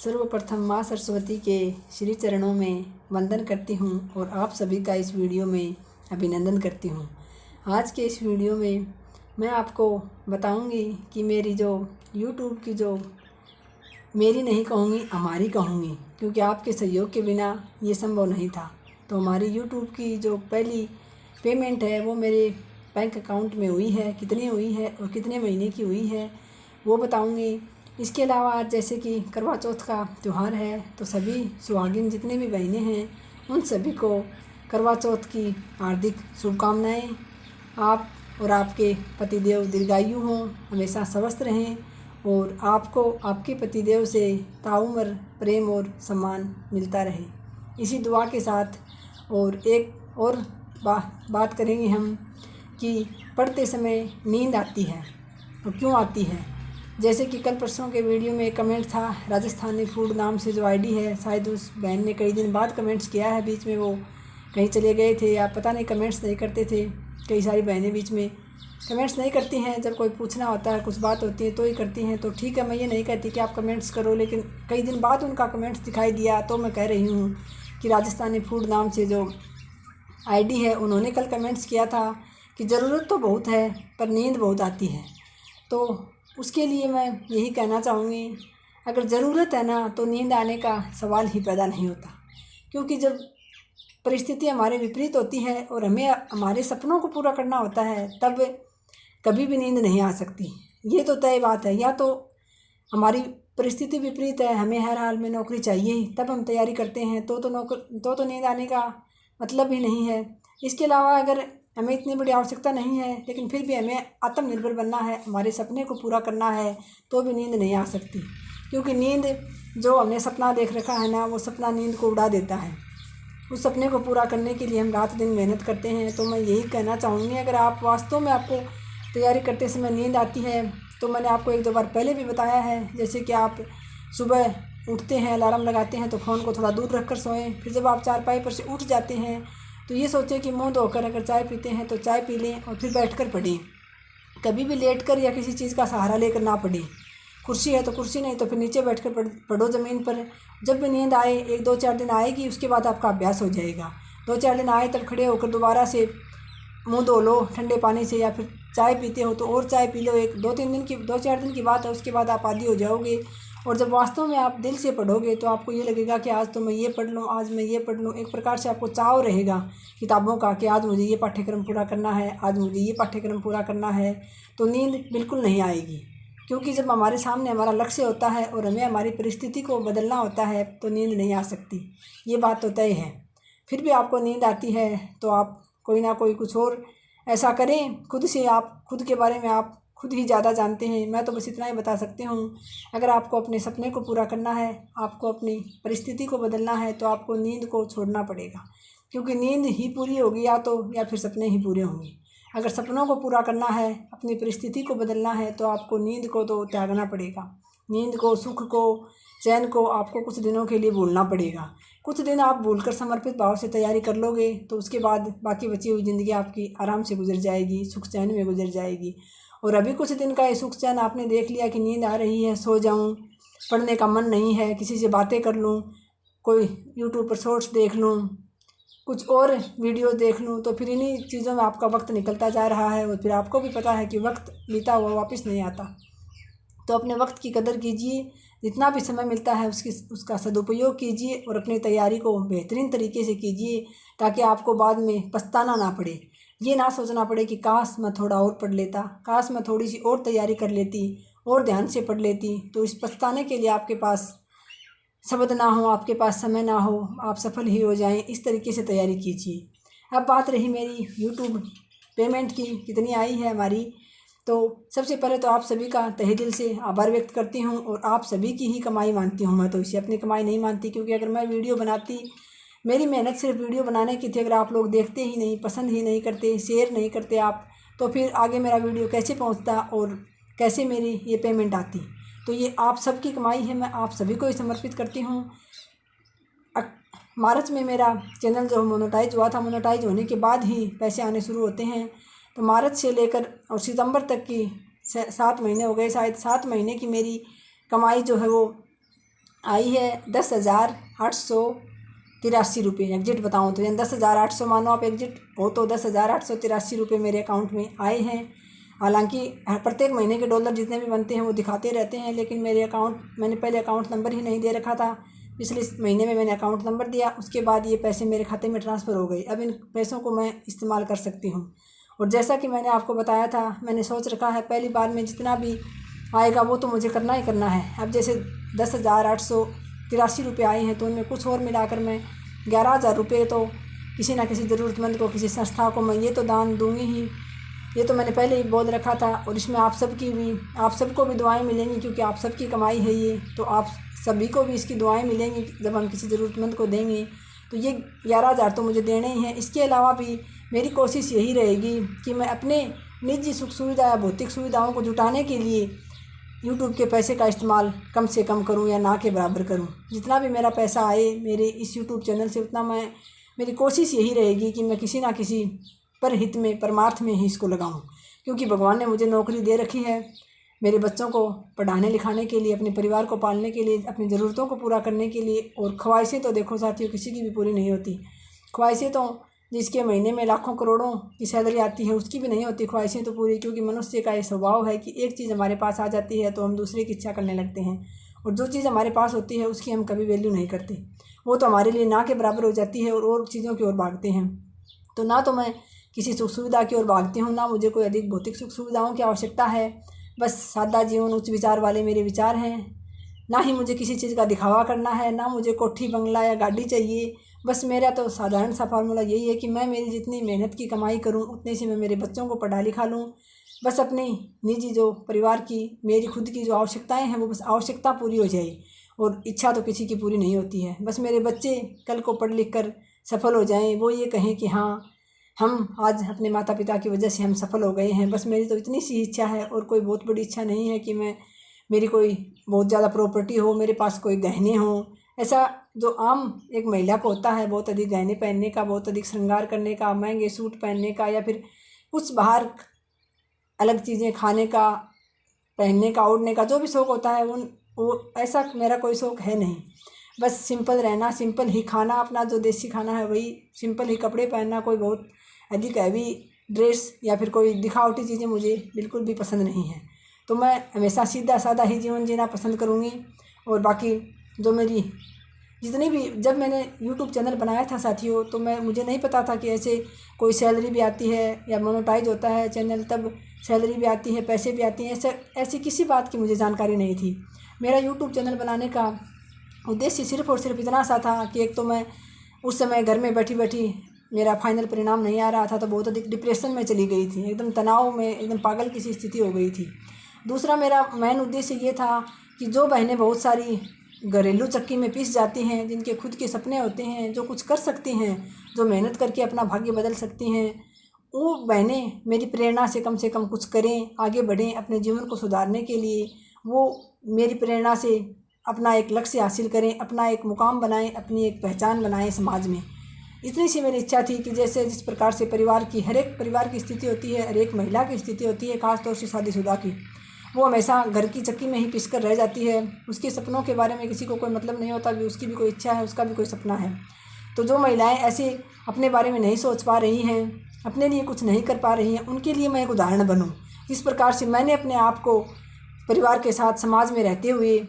सर्वप्रथम माँ सरस्वती के श्री चरणों में वंदन करती हूँ और आप सभी का इस वीडियो में अभिनंदन करती हूँ। आज के इस वीडियो में मैं आपको बताऊँगी कि मेरी जो यूट्यूब की जो मेरी नहीं कहूँगी हमारी कहूँगी, क्योंकि आपके सहयोग के बिना ये संभव नहीं था। तो हमारी यूट्यूब की जो पहली पेमेंट है वो मेरे बैंक अकाउंट में हुई है, कितनी हुई है और कितने महीने की हुई है वो बताऊँगी। इसके अलावा आज जैसे कि करवा चौथ का त्यौहार है, तो सभी सुहागिन जितने भी बहनें हैं उन सभी को करवा चौथ की हार्दिक शुभकामनाएं। आप और आपके पतिदेव दीर्घायु हों, हमेशा स्वस्थ रहें और आपको आपके पतिदेव से ताउम्र प्रेम और सम्मान मिलता रहे, इसी दुआ के साथ। और एक और बात करेंगे हम कि पढ़ते समय नींद आती है और क्यों आती है। जैसे कि कल परसों के वीडियो में कमेंट था, राजस्थानी फूड नाम से जो आईडी है, शायद उस बहन ने कई दिन बाद कमेंट्स किया है। बीच में वो कहीं चले गए थे या पता नहीं, कमेंट्स नहीं करते थे। कई सारी बहनें बीच में कमेंट्स नहीं करती हैं, जब कोई पूछना होता है, कुछ बात होती है तो ही करती हैं। तो ठीक है, मैं ये नहीं कहती कि आप कमेंट्स करो, लेकिन कई दिन बाद उनका कमेंट्स दिखाई दिया तो मैं कह रही हूँ कि राजस्थानी फूड नाम से जो आईडी है उन्होंने कल कमेंट्स किया था कि ज़रूरत तो बहुत है पर नींद बहुत आती है। तो उसके लिए मैं यही कहना चाहूँगी, अगर ज़रूरत है ना तो नींद आने का सवाल ही पैदा नहीं होता, क्योंकि जब परिस्थिति हमारे विपरीत होती है और हमें हमारे सपनों को पूरा करना होता है तब कभी भी नींद नहीं आ सकती। ये तो तय बात है। या तो हमारी परिस्थिति विपरीत है, हमें हर हाल में नौकरी चाहिए, तब हम तैयारी करते हैं तो नींद आने का मतलब ही नहीं है। इसके अलावा अगर हमें इतनी बड़ी आवश्यकता नहीं है लेकिन फिर भी हमें आत्मनिर्भर बनना है, हमारे सपने को पूरा करना है, तो भी नींद नहीं आ सकती। क्योंकि नींद जो हमने सपना देख रखा है ना, वो सपना नींद को उड़ा देता है। उस सपने को पूरा करने के लिए हम रात दिन मेहनत करते हैं। तो मैं यही कहना चाहूँगी, अगर आप वास्तव में आपको तैयारी करते समय नींद आती है तो मैंने आपको एक दो बार पहले भी बताया है, जैसे कि आप सुबह उठते हैं, अलार्म लगाते हैं तो फ़ोन को थोड़ा दूर रख कर सोएं। फिर जब आप चारपाई पर से उठ जाते हैं तो ये सोचें कि मुंह धोकर अगर चाय पीते हैं तो चाय पी लें और फिर बैठकर पढ़ें। कभी भी लेटकर या किसी चीज़ का सहारा लेकर ना पढ़ें। कुर्सी है तो कुर्सी, नहीं तो फिर नीचे बैठकर पढ़ो ज़मीन पर। जब भी नींद आए, एक दो चार दिन आएगी, उसके बाद आपका अभ्यास हो जाएगा। दो चार दिन आए तब खड़े होकर दोबारा से मुँह धो लो ठंडे पानी से, या फिर चाय पीते हो तो और चाय पी लो। दो चार दिन की बात है, उसके बाद आप आदी हो जाओगे। और जब वास्तव में आप दिल से पढ़ोगे तो आपको ये लगेगा कि आज तो मैं ये पढ़ लूँ, आज मैं ये पढ़ लूँ। एक प्रकार से आपको चाव रहेगा किताबों का कि आज मुझे ये पाठ्यक्रम पूरा करना है, आज मुझे ये पाठ्यक्रम पूरा करना है। तो नींद बिल्कुल नहीं आएगी, क्योंकि जब हमारे सामने हमारा लक्ष्य होता है और हमें हमारी परिस्थिति को बदलना होता है तो नींद नहीं आ सकती। ये बात तो तय है। फिर भी आपको नींद आती है तो आप कोई ना कोई कुछ और ऐसा करें खुद से। आप खुद के बारे में आप खुद ही ज़्यादा जानते हैं। मैं तो बस इतना ही बता सकती हूँ, अगर आपको अपने सपने को पूरा करना है, आपको अपनी परिस्थिति को बदलना है, तो आपको नींद को छोड़ना पड़ेगा। क्योंकि नींद ही पूरी होगी या फिर सपने ही पूरे होंगे। अगर सपनों को पूरा करना है, अपनी परिस्थिति को बदलना है, तो आपको नींद को तो त्यागना पड़ेगा। नींद को, सुख को, चैन को आपको कुछ दिनों के लिए भूलना पड़ेगा। कुछ दिन आप भूलकर समर्पित भाव से तैयारी कर लोगे तो उसके बाद बाकी बची हुई ज़िंदगी आपकी आराम से गुजर जाएगी, सुख चैन में गुजर जाएगी। और अभी कुछ दिन का ये सुख चैन आपने देख लिया कि नींद आ रही है, सो जाऊं, पढ़ने का मन नहीं है, किसी से बातें कर लूं, कोई यूट्यूब पर शॉर्ट्स देख लूं, कुछ और वीडियो देख लूं, तो फिर इन्हीं चीज़ों में आपका वक्त निकलता जा रहा है। और फिर आपको भी पता है कि वक्त बीता हुआ वापस नहीं आता। तो अपने वक्त की कदर कीजिए, जितना भी समय मिलता है उसका सदुपयोग कीजिए और अपनी तैयारी को बेहतरीन तरीके से कीजिए, ताकि आपको बाद में पछताना ना पड़े। ये ना सोचना पड़े कि काश मैं थोड़ा और पढ़ लेता, काश मैं थोड़ी सी और तैयारी कर लेती और ध्यान से पढ़ लेती। तो इस पछताने के लिए आपके पास शब्द ना हो, आपके पास समय ना हो, आप सफल ही हो जाएं। इस तरीके से तैयारी कीजिए। अब बात रही मेरी यूट्यूब पेमेंट की, कितनी आई है हमारी। तो सबसे पहले तो आप सभी का तहे दिल से आभार व्यक्त करती हूँ और आप सभी की ही कमाई मानती हूँ। मैं तो इसे अपनी कमाई नहीं मानती, क्योंकि अगर मैं वीडियो बनाती, मेरी मेहनत सिर्फ वीडियो बनाने की थी, अगर आप लोग देखते ही नहीं, पसंद ही नहीं करते, शेयर नहीं करते आप, तो फिर आगे मेरा वीडियो कैसे पहुँचता और कैसे मेरी ये पेमेंट आती। तो ये आप सबकी कमाई है, मैं आप सभी को ही समर्पित करती हूँ। मार्च में मेरा चैनल जो मोनेटाइज हुआ था, मोनेटाइज होने के बाद ही पैसे आने शुरू होते हैं। तो मार्च से लेकर और सितंबर तक की 7 महीने हो गए, शायद 7 महीने की मेरी कमाई जो है वो आई है 10,883 रुपये। एग्जिट बताऊँ तो यानी 10,800, मानो आप एग्जिट हो तो 10,883 रुपये मेरे अकाउंट में आए हैं। हालांकि प्रत्येक महीने के डॉलर जितने भी बनते हैं वो दिखाते रहते हैं, लेकिन मैंने पहले अकाउंट नंबर ही नहीं दे रखा था। पिछले महीने में मैंने अकाउंट नंबर दिया, उसके बाद ये पैसे मेरे खाते में ट्रांसफ़र हो गए। अब इन पैसों को मैं इस्तेमाल कर सकती हूँ। और जैसा कि मैंने आपको बताया था, मैंने सोच रखा है पहली बार में जितना भी आएगा वो तो मुझे करना ही करना है। अब जैसे 10,883 रुपये आए हैं तो उनमें कुछ और मिलाकर मैं 11,000 रुपये तो किसी ना किसी ज़रूरतमंद को, किसी संस्था को मैं ये तो दान दूँगी ही। ये तो मैंने पहले ही बोल रखा था। और इसमें आप सबको भी दुआएं मिलेंगी, क्योंकि आप सबकी कमाई है ये, तो आप सभी को भी इसकी दुआएं मिलेंगी जब हम किसी ज़रूरतमंद को देंगे। तो ये 11,000 तो मुझे देने ही हैं। इसके अलावा भी मेरी कोशिश यही रहेगी कि मैं अपने निजी सुख सुविधा या भौतिक सुविधाओं को जुटाने के लिए यूट्यूब के पैसे का इस्तेमाल कम से कम करूं या ना के बराबर करूं। जितना भी मेरा पैसा आए मेरे इस यूट्यूब चैनल से, उतना मेरी कोशिश यही रहेगी कि मैं किसी ना किसी परहित में, परमार्थ में ही इसको लगाऊं। क्योंकि भगवान ने मुझे नौकरी दे रखी है मेरे बच्चों को पढ़ाने लिखाने के लिए, अपने परिवार को पालने के लिए, अपनी ज़रूरतों को पूरा करने के लिए। और ख्वाहिशें तो देखो साथियों, किसी की भी पूरी नहीं होती। ख्वाहिशें तो जिसके महीने में लाखों करोड़ों की सैलरी आती है उसकी भी नहीं होती ख्वाहिशें तो पूरी। क्योंकि मनुष्य का ये स्वभाव है कि एक चीज़ हमारे पास आ जाती है तो हम दूसरे की इच्छा करने लगते हैं, और जो चीज़ हमारे पास होती है उसकी हम कभी वैल्यू नहीं करते। वो तो हमारे लिए ना के बराबर हो जाती है और चीज़ों की ओर भागते हैं। तो ना तो मैं किसी सुख सुविधा की ओर भागती हूँ, ना मुझे कोई अधिक भौतिक सुख सुविधाओं की आवश्यकता है। बस सादा जीवन, उच्च विचार वाले मेरे विचार हैं। ना ही मुझे किसी चीज़ का दिखावा करना है, ना मुझे कोठी बंगला या गाड़ी चाहिए। बस मेरा तो साधारण सा फार्मूला यही है कि मैं मेरी जितनी मेहनत की कमाई करूं उतने से मैं मेरे बच्चों को पढ़ा लिखा लूं। बस अपनी निजी जो परिवार की, मेरी खुद की जो आवश्यकताएं हैं वो बस आवश्यकता पूरी हो जाए। और इच्छा तो किसी की पूरी नहीं होती है। बस मेरे बच्चे कल को पढ़ लिख कर सफल हो जाएं, वो ये कहें कि हाँ, हम आज अपने माता पिता की वजह से हम सफल हो गए हैं। बस मेरी तो इतनी सी इच्छा है, और कोई बहुत बड़ी इच्छा नहीं है कि मेरी कोई बहुत ज़्यादा प्रॉपर्टी हो, मेरे पास कोई गहने हों। ऐसा जो आम एक महिला को होता है, बहुत अधिक गहने पहनने का, बहुत अधिक श्रृंगार करने का, महंगे सूट पहनने का, या फिर कुछ बाहर अलग चीज़ें खाने का, पहनने का, ओढ़ने का, जो भी शौक़ होता है वो ऐसा मेरा कोई शौक़ है नहीं। बस सिंपल रहना, सिंपल ही खाना, अपना जो देसी खाना है वही, सिंपल ही कपड़े पहनना। कोई बहुत अधिक हैवी ड्रेस या फिर कोई दिखावटी चीज़ें मुझे बिल्कुल भी पसंद नहीं है। तो मैं हमेशा सीधा सादा ही जीवन जीना पसंद करूँगी। और बाकी जो मेरी जितनी भी, जब मैंने यूट्यूब चैनल बनाया था साथियों, तो मुझे नहीं पता था कि ऐसे कोई सैलरी भी आती है या मोनेटाइज होता है चैनल, तब सैलरी भी आती है, पैसे भी आती हैं। ऐसी किसी बात की मुझे जानकारी नहीं थी। मेरा यूट्यूब चैनल बनाने का उद्देश्य सिर्फ़ और सिर्फ इतना सा था कि एक तो मैं उस समय घर में बैठी बैठी मेरा फाइनल परिणाम नहीं आ रहा था, तो बहुत अधिक डिप्रेशन में चली गई थी, एकदम तनाव में, एकदम पागल की सी स्थिति हो गई थी। दूसरा मेरा मेन उद्देश्य ये था कि जो बहनें बहुत सारी घरेलू चक्की में पिस जाती हैं, जिनके खुद के सपने होते हैं, जो कुछ कर सकती हैं, जो मेहनत करके अपना भाग्य बदल सकती हैं, वो बहनें मेरी प्रेरणा से कम कुछ करें, आगे बढ़ें अपने जीवन को सुधारने के लिए। वो मेरी प्रेरणा से अपना एक लक्ष्य हासिल करें, अपना एक मुकाम बनाएं, अपनी एक पहचान बनाएं समाज में। इतनी सी मेरी इच्छा थी कि जैसे जिस प्रकार से हर एक परिवार की स्थिति होती है, हर एक महिला की स्थिति होती है, ख़ासतौर से शादीशुदा की, वो हमेशा घर की चक्की में ही पिस कर रह जाती है। उसके सपनों के बारे में किसी को कोई मतलब नहीं होता कि उसकी भी कोई इच्छा है, उसका भी कोई सपना है। तो जो महिलाएं ऐसे अपने बारे में नहीं सोच पा रही हैं, अपने लिए कुछ नहीं कर पा रही हैं, उनके लिए मैं एक उदाहरण बनूं। जिस प्रकार से मैंने अपने आप को परिवार के साथ समाज में रहते हुए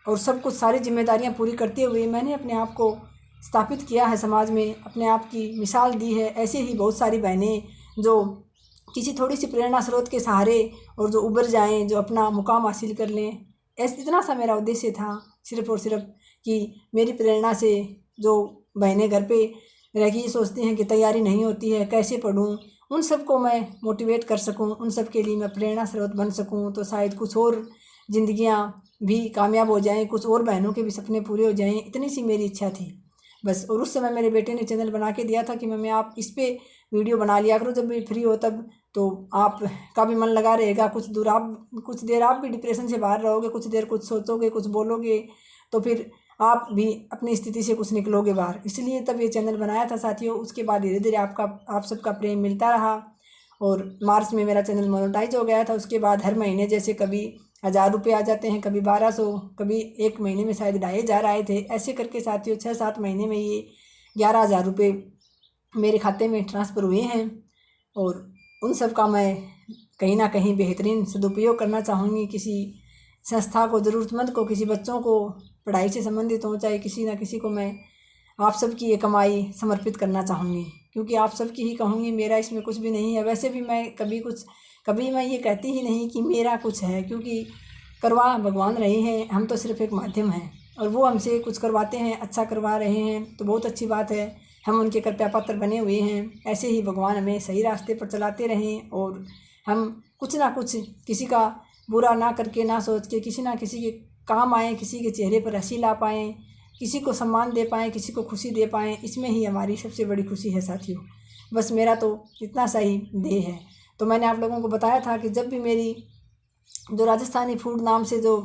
और सब कुछ सारी जिम्मेदारियां पूरी करते हुए मैंने अपने आप को स्थापित किया है समाज में, अपने आप की मिसाल दी है। ऐसे ही बहुत सारी बहनें जो किसी थोड़ी सी प्रेरणा स्रोत के सहारे और जो उभर जाएं, जो अपना मुकाम हासिल कर लें, इतना सा मेरा उद्देश्य था सिर्फ़ और सिर्फ कि मेरी प्रेरणा से जो बहनें घर पे रह के ये सोचती हैं कि तैयारी नहीं होती है, कैसे पढ़ूं, उन सबको मैं मोटिवेट कर सकूं, उन सब के लिए मैं प्रेरणा स्रोत बन सकूं, तो शायद कुछ और ज़िंदगियां भी कामयाब हो जाएं, कुछ और बहनों के भी सपने पूरे हो जाएं। इतनी सी मेरी इच्छा थी बस। और उस समय मेरे बेटे ने चैनल बना के दिया था कि मम्मी आप इस पर वीडियो बना लिया करो जब भी फ्री हो तब, तो आप का भी मन लगा रहेगा। कुछ देर आप भी डिप्रेशन से बाहर रहोगे, कुछ देर कुछ सोचोगे, कुछ बोलोगे, तो फिर आप भी अपनी स्थिति से कुछ निकलोगे बाहर। इसलिए तब ये चैनल बनाया था साथियों। उसके बाद धीरे धीरे आप सबका प्रेम मिलता रहा और मार्च में मेरा चैनल मोनेटाइज हो गया था। उसके बाद हर महीने जैसे कभी 1000 रुपये आ जाते हैं, कभी 1200, कभी एक महीने में शायद 2500 आए थे। ऐसे करके साथियों 6-7 महीने में ये 11,000 रुपये मेरे खाते में ट्रांसफ़र हुए हैं। और उन सब का मैं कहीं ना कहीं बेहतरीन सदुपयोग करना चाहूँगी। किसी संस्था को, ज़रूरतमंद को, किसी बच्चों को पढ़ाई से संबंधित हो, चाहे किसी ना किसी को मैं आप सबकी ये कमाई समर्पित करना चाहूँगी, क्योंकि आप सबकी ही कहूँगी, मेरा इसमें कुछ भी नहीं है। वैसे भी मैं कभी मैं ये कहती ही नहीं कि मेरा कुछ है, क्योंकि करवा भगवान रहे हैं, हम तो सिर्फ एक माध्यम हैं और वो हमसे कुछ करवाते हैं, अच्छा करवा रहे हैं तो बहुत अच्छी बात है। हम उनके कृपा पात्र बने हुए हैं। ऐसे ही भगवान हमें सही रास्ते पर चलाते रहें और हम कुछ ना कुछ किसी का बुरा ना करके, ना सोच के, किसी ना किसी के काम आएँ, किसी के चेहरे पर हंसी ला पाएँ, किसी को सम्मान दे पाएँ, किसी को खुशी दे पाएँ, इसमें ही हमारी सबसे बड़ी खुशी है साथियों। बस मेरा तो इतना सा ही ध्येय है। तो मैंने आप लोगों को बताया था कि जब भी मेरी जो राजस्थानी फूड नाम से जो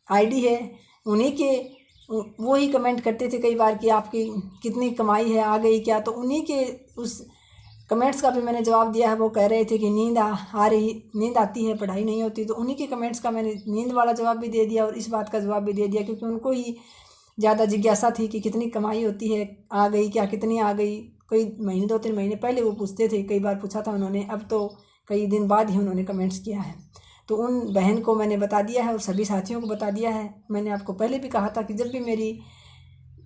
आईडी है, उन्हीं के वो ही कमेंट करते थे कई बार कि आपकी कितनी कमाई है, आ गई क्या। तो उन्हीं के उस कमेंट्स का भी मैंने जवाब दिया है। वो कह रहे थे कि नींद आती है, पढ़ाई नहीं होती। तो उन्हीं के कमेंट्स का मैंने नींद वाला जवाब भी दे दिया और इस बात का जवाब भी दे दिया, क्योंकि उनको ही ज़्यादा जिज्ञासा थी कि कितनी कमाई होती है, आ गई क्या, कितनी आ गई। कोई महीने 2-3 महीने पहले वो पूछते थे, कई बार पूछा था उन्होंने, अब तो कई दिन बाद ही उन्होंने कमेंट्स किया है। तो उन बहन को मैंने बता दिया है और सभी साथियों को बता दिया है। मैंने आपको पहले भी कहा था कि जब भी मेरी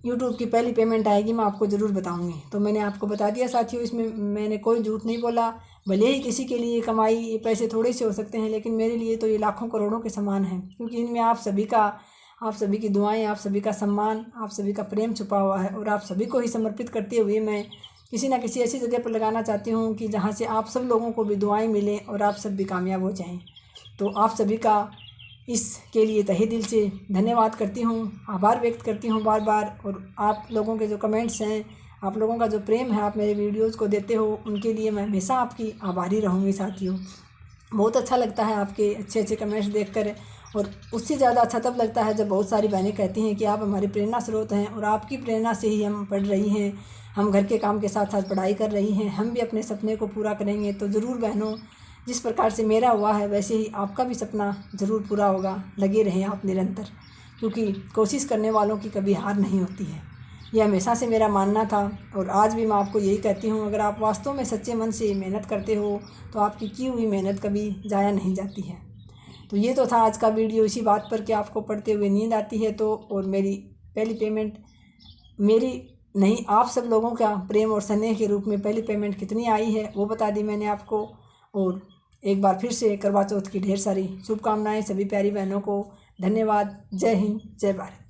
यूट्यूब की पहली पेमेंट आएगी मैं आपको ज़रूर बताऊंगी। तो मैंने आपको बता दिया साथियों, इसमें मैंने कोई झूठ नहीं बोला। भले ही किसी के लिए कमाई, ये पैसे थोड़े से हो सकते हैं, लेकिन मेरे लिए तो ये लाखों करोड़ों के समान हैं, क्योंकि इनमें आप सभी की दुआएं, आप सभी का सम्मान, आप सभी का प्रेम छुपा हुआ है। और आप सभी को ही समर्पित करते हुए मैं किसी ना किसी ऐसी जगह पर लगाना चाहती हूँ कि जहाँ से आप सब लोगों को भी दुआएं मिलें और आप सब भी कामयाब हो जाएं। तो आप सभी का इसके लिए तहे दिल से धन्यवाद करती हूँ, आभार व्यक्त करती हूँ बार बार। और आप लोगों के जो कमेंट्स हैं, आप लोगों का जो प्रेम है, आप मेरे वीडियोस को देते हो, उनके लिए मैं हमेशा आपकी आभारी रहूँगी साथियों। बहुत अच्छा लगता है आपके अच्छे अच्छे कमेंट्स देखकर, और उससे ज़्यादा अच्छा तब लगता है जब बहुत सारी बहनें कहती हैं कि आप हमारी प्रेरणा स्रोत हैं और आपकी प्रेरणा से ही हम पढ़ रही हैं, हम घर के काम के साथ साथ पढ़ाई कर रही हैं, हम भी अपने सपने को पूरा करेंगे। तो ज़रूर बहनों, जिस प्रकार से मेरा हुआ है वैसे ही आपका भी सपना ज़रूर पूरा होगा। लगे रहें आप निरंतर, क्योंकि कोशिश करने वालों की कभी हार नहीं होती है। यह हमेशा से मेरा मानना था और आज भी मैं आपको यही कहती हूँ, अगर आप वास्तव में सच्चे मन से मेहनत करते हो तो आपकी की हुई मेहनत कभी ज़ाया नहीं जाती है। तो ये तो था आज का वीडियो, इसी बात पर कि आपको पढ़ते हुए नींद आती है तो, और मेरी पहली पेमेंट, मेरी नहीं, आप सब लोगों का प्रेम और स्नेह के रूप में पहली पेमेंट कितनी आई है वो बता दी मैंने आपको। और एक बार फिर से करवा चौथ की ढेर सारी शुभकामनाएं सभी प्यारी बहनों को। धन्यवाद। जय हिंद, जय भारत।